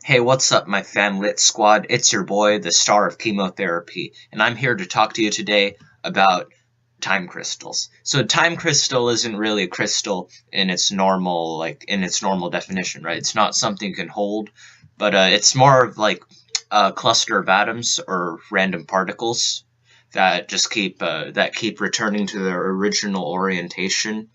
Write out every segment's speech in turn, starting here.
Hey, what's up, my FamLit squad? It's your boy, the star of chemotherapy, and I'm here to talk to you today about time crystals. So, time crystal isn't really a crystal in its normal, definition, right? It's not something you can hold, but it's more of like a cluster of atoms or random particles that just keep returning to their original orientation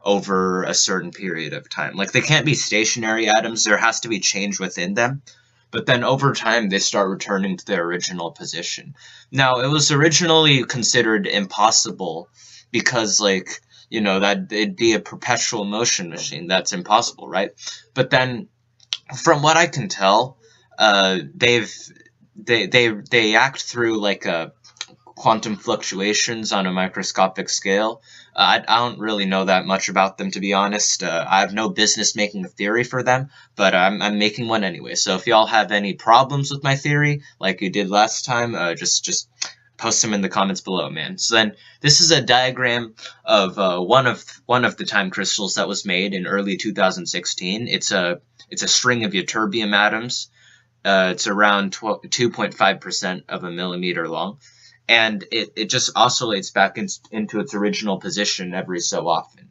over a certain period of time. Like, they can't be stationary atoms, there has to be change within them. But then over time, they start returning to their original position. Now, it was originally considered impossible because, that it'd be a perpetual motion machine. That's impossible, right? But then, from what I can tell, they act through like a quantum fluctuations on a microscopic scale. I don't really know that much about them, to be honest. I have no business making a theory for them, but I'm making one anyway. So if y'all have any problems with my theory, like you did last time, just post them in the comments below, man. So then this is a diagram of one of the time crystals that was made in early 2016. It's a string of ytterbium atoms. It's around 2.5% of a millimeter long, and it just oscillates back into its original position every so often.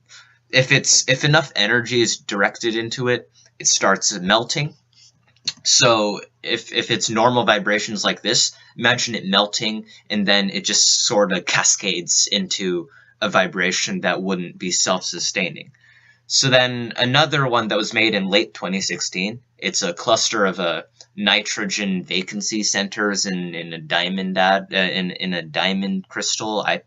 If enough energy is directed into it, it starts melting. So if it's normal vibrations like this, imagine it melting, and then it just sort of cascades into a vibration that wouldn't be self-sustaining. So then another one that was made in late 2016, it's a cluster of nitrogen vacancy centers in a in a diamond crystal. I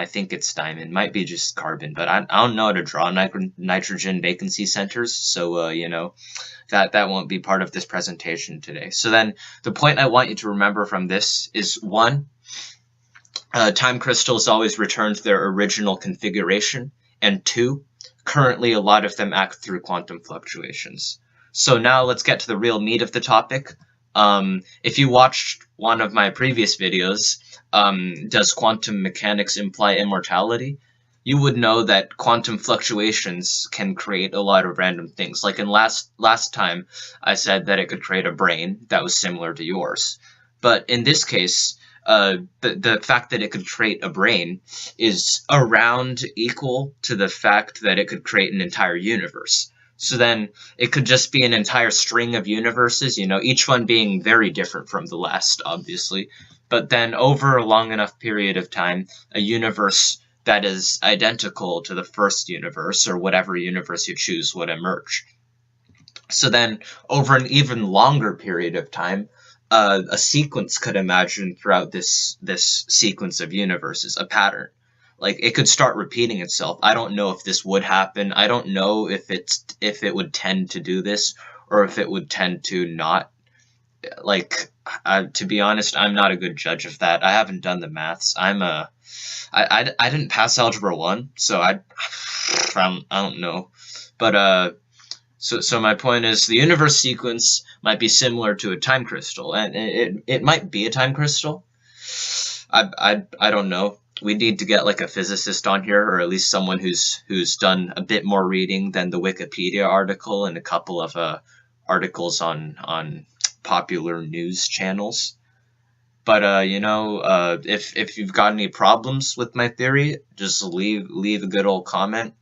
think it's diamond, might be just carbon, but I don't know how to draw nitrogen vacancy centers, so that won't be part of this presentation today. So then the point I want you to remember from this is one, time crystals always return to their original configuration, and two, currently a lot of them act through quantum fluctuations. So now let's get to the real meat of the topic. If you watched one of my previous videos, does quantum mechanics imply immortality? You would know that quantum fluctuations can create a lot of random things. Like in last time, I said that it could create a brain that was similar to yours. But in this case, the fact that it could create a brain is around equal to the fact that it could create an entire universe. So then it could just be an entire string of universes, each one being very different from the last, obviously. But then over a long enough period of time, a universe that is identical to the first universe, or whatever universe you choose, would emerge. So then, over an even longer period of time, a sequence could imagine throughout this sequence of universes, a pattern. Like, it could start repeating itself. I don't know if this would happen. I don't know if it would tend to do this, or if it would tend to not. Like, to be honest, I'm not a good judge of that. I haven't done the maths. I didn't pass algebra 1, so I don't know. But so my point is, the universe sequence might be similar to a time crystal, and it might be a time crystal. I don't know. We need to get like a physicist on here, or at least someone who's done a bit more reading than the Wikipedia article and a couple of articles on popular news channels. But if you've got any problems with my theory, just leave a good old comment.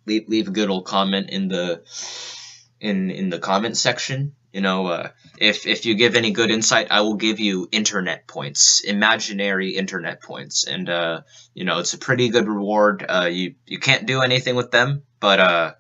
Leave a good old comment in the comment section. If you give any good insight, I will give you internet points, imaginary internet points, and it's a pretty good reward. You can't do anything with them, but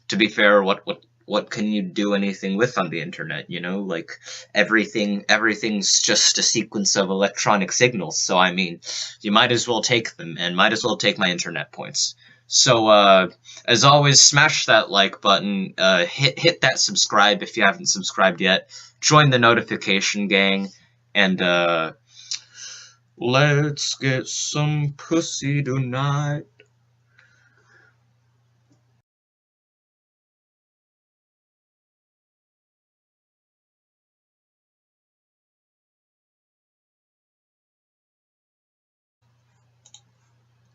to be fair, what can you do anything with on the internet? Like, everything's just a sequence of electronic signals. So I mean, you might as well take them, and might as well take my internet points. So, as always, smash that like button, hit that subscribe if you haven't subscribed yet, join the notification gang, and, let's get some pussy tonight.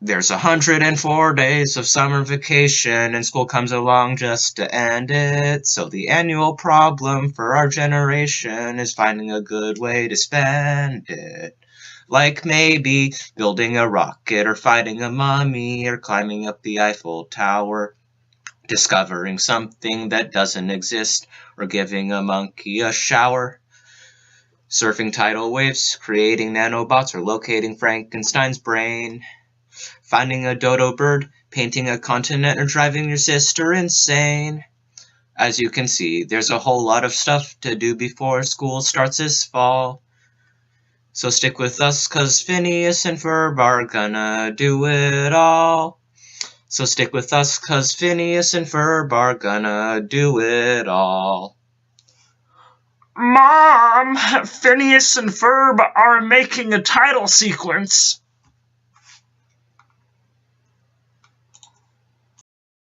There's 104 days of summer vacation, and school comes along just to end it. So the annual problem for our generation is finding a good way to spend it. Like maybe building a rocket, or fighting a mummy, or climbing up the Eiffel Tower. Discovering something that doesn't exist, or giving a monkey a shower. Surfing tidal waves, creating nanobots, or locating Frankenstein's brain. Finding a dodo bird, painting a continent, or driving your sister insane. As you can see, there's a whole lot of stuff to do before school starts this fall. So stick with us, 'cause Phineas and Ferb are gonna do it all. So stick with us, 'cause Phineas and Ferb are gonna do it all. Mom, Phineas and Ferb are making a title sequence.